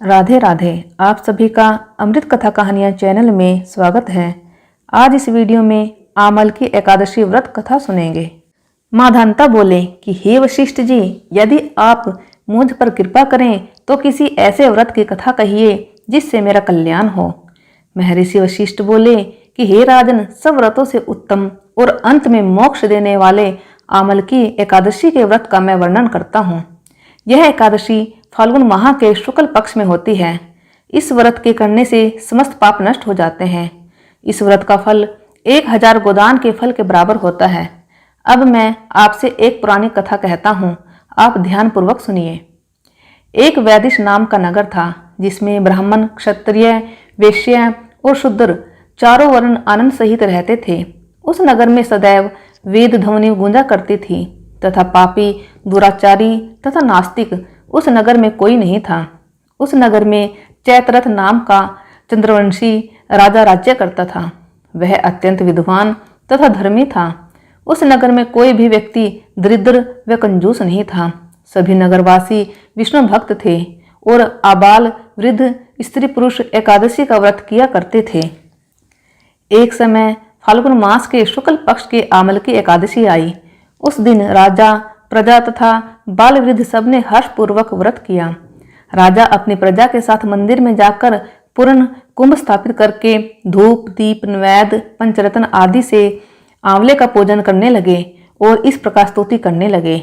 राधे राधे। आप सभी का अमृत कथा कहानियाँ चैनल में स्वागत है। आज इस वीडियो में आमल की एकादशी व्रत कथा सुनेंगे। माँ धानता बोले कि हे वशिष्ठ जी, यदि आप मुझ पर कृपा करें तो किसी ऐसे व्रत की कथा कहिए जिससे मेरा कल्याण हो। महर्षि वशिष्ठ बोले कि हे राजन, सब व्रतों से उत्तम और अंत में मोक्ष देने वाले आमल की एकादशी के व्रत का मैं वर्णन करता हूँ। यह एकादशी फाल्गुन माह के शुक्ल पक्ष में होती है। इस व्रत के करने से समस्त पाप नष्ट हो जाते हैं। इस व्रत का फल 1000 गोदान के फल के बराबर होता है। अब मैं आपसे एक पुरानी कथा कहता हूँ, आप ध्यानपूर्वक सुनिए। एक वैदिश नाम का नगर था जिसमें ब्राह्मण, क्षत्रिय, वैश्य और शूद्र चारों वर्ण आनंद सहित रहते थे। उस नगर में सदैव वेद ध्वनि गूंजा करती थी तथा पापी, दुराचारी तथा नास्तिक उस नगर में कोई नहीं था। उस नगर में चैत्ररथ नाम का चंद्रवंशी राजा राज्य करता था। वह अत्यंत विद्वान तथा धर्मी था। उस नगर में कोई भी व्यक्ति दरिद्र व कंजूस नहीं था। सभी नगरवासी विष्णु भक्त थे और आबाल वृद्ध स्त्री पुरुष एकादशी का व्रत किया करते थे। एक समय फाल्गुन मास के शुक्ल पक्ष के आमल की एकादशी आई। उस दिन राजा, प्रजा तथा बाल वृद्ध सबने हर्षपूर्वक व्रत किया। राजा अपनी प्रजा के साथ मंदिर में जाकर पूर्ण कुंभ स्थापित करके धूप, दीप, नैवेद्य, पंचरत्न आदि से आंवले का पूजन करने लगे और इस प्रकार स्तुति करने लगे।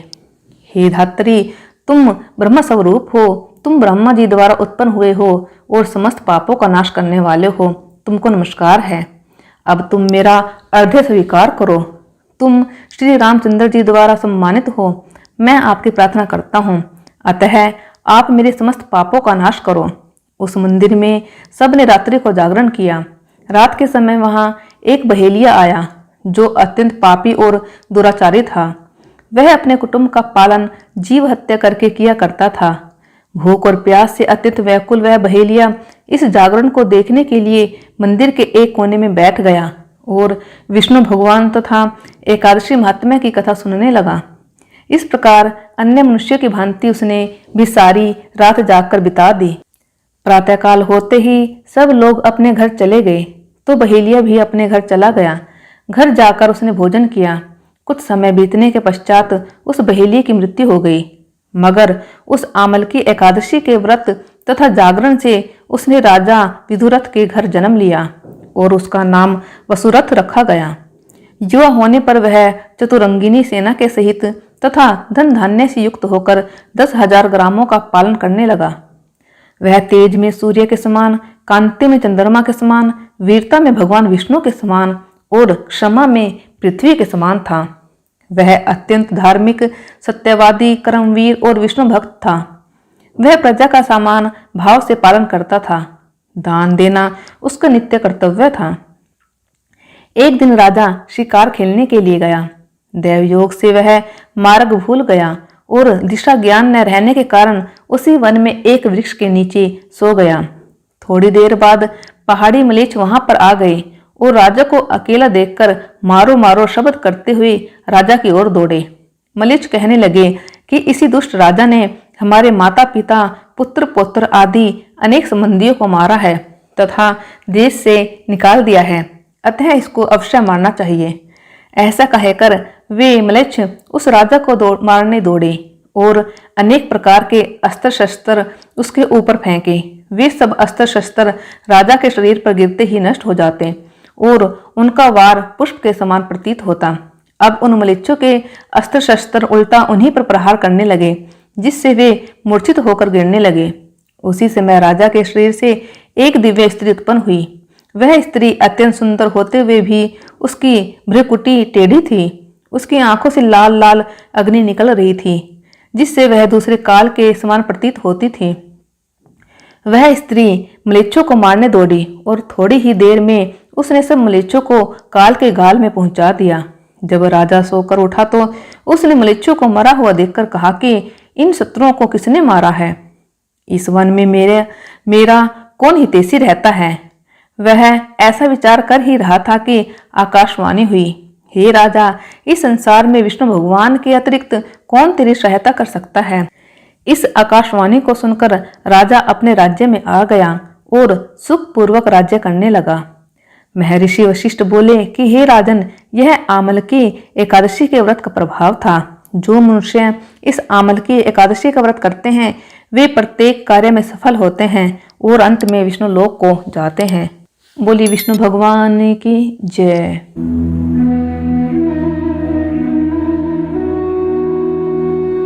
हे धात्री, तुम ब्रह्म स्वरूप हो, तुम ब्रह्मा जी द्वारा उत्पन्न हुए हो और समस्त पापों का नाश करने वाले हो। तुमको नमस्कार है। अब तुम मेरा अर्घ्य स्वीकार करो। तुम श्री रामचंद्र जी द्वारा सम्मानित हो। मैं आपकी प्रार्थना करता हूँ, अतः आप मेरे समस्त पापों का नाश करो। उस मंदिर में सबने रात्रि को जागरण किया। रात के समय वहाँ एक बहेलिया आया जो अत्यंत पापी और दुराचारी था। वह अपने कुटुंब का पालन जीव हत्या करके किया करता था। भूख और प्यास से अत्यंत व्याकुल वह बहेलिया इस जागरण को देखने के लिए मंदिर के एक कोने में बैठ गया और विष्णु भगवान तथा एकादशी महात्म्य की कथा सुनने लगा। इस प्रकार अन्य मनुष्य की भांति उसने भी सारी रात जागकर बिता दी। प्रातःकाल होते ही सब लोग अपने घर चले गए तो बहेलिया भी अपने घर चला गया। घर जाकर उसने भोजन किया। कुछ समय बीतने के पश्चात उस बहेलिये की मृत्यु हो गई, मगर उस आमल की एकादशी के व्रत तथा जागरण से उसने राजा विदुरथ के घर जन्म लिया और उसका नाम वसुरथ रखा गया। युवा होने पर वह चतुरंगिनी सेना के सहित तथा धन धान्य से युक्त होकर 10,000 ग्रामों का पालन करने लगा। वह तेज में सूर्य के समान, कांति में चंद्रमा के समान, वीरता में भगवान विष्णु के समान और क्षमा में पृथ्वी के समान था। वह अत्यंत धार्मिक, सत्यवादी, कर्मवीर और विष्णु भक्त था। वह प्रजा का सामान भाव से पालन करता था। दान देना उसका नित्य कर्तव्य था। एक दिन राजा शिकार खेलने के लिए गया। दैवयोग से वह मार्ग भूल गया और दिशा ज्ञान न रहने के कारण उसी वन में एक वृक्ष के नीचे सो गया। थोड़ी देर बाद पहाड़ी मलेच्छ वहां पर आ गए और राजा को अकेला देखकर मारो मारो शब्द करते हुए राजा की ओर दौड़े। मलेच्छ कहने लगे कि इसी दुष्ट राजा ने हमारे माता पिता, पुत्र पौत्र आदि अनेक संबंधियों को मारा है तथा देश से निकाल दिया है, अतः इसको अवश्य मारना चाहिए। ऐसा कहकर वे मलेच्छ उस राजा को मारने दौड़े और अनेक प्रकार के अस्त्र शस्त्र उसके ऊपर फेंके। वे सब अस्त्र शस्त्र राजा के शरीर पर गिरते ही नष्ट हो जाते और उनका वार पुष्प के समान प्रतीत होता। अब उन मलेच्छों के अस्त्र शस्त्र उल्टा उन्हीं पर प्रहार करने लगे, जिससे वे मूर्छित होकर गिरने लगे। उसी समय राजा के शरीर से एक दिव्य स्त्री उत्पन्न हुई। वह स्त्री अत्यंत सुंदर होते हुए भी उसकी भ्रुकुटी टेढ़ी थी। उसकी आंखों से लाल लाल अग्नि निकल रही थी, जिससे वह दूसरे काल के समान प्रतीत होती थी। वह स्त्री मलेच्छों को मारने दौड़ी और थोड़ी ही देर में उसने सब मलेच्छों को काल के गाल में पहुंचा दिया। जब राजा सोकर उठा तो उसने मलेच्छों को मरा हुआ देखकर कहा कि इन शत्रुओं को किसने मारा है? इस वन में मेरा कौन हितैषी रहता है? वह ऐसा विचार कर ही रहा था कि आकाशवाणी हुई, हे राजा, इस संसार में विष्णु भगवान के अतिरिक्त कौन तेरी सहायता कर सकता है? इस आकाशवाणी को सुनकर राजा अपने राज्य में आ गया और सुखपूर्वक राज्य करने लगा। महर्षि वशिष्ठ बोले कि हे राजन, यह आमलकी एकादशी के व्रत का प्रभाव था। जो मनुष्य इस आमलकी एकादशी का व्रत करते हैं वे प्रत्येक कार्य में सफल होते हैं और अंत में विष्णु लोक को जाते हैं। बोली विष्णु भगवान की जय।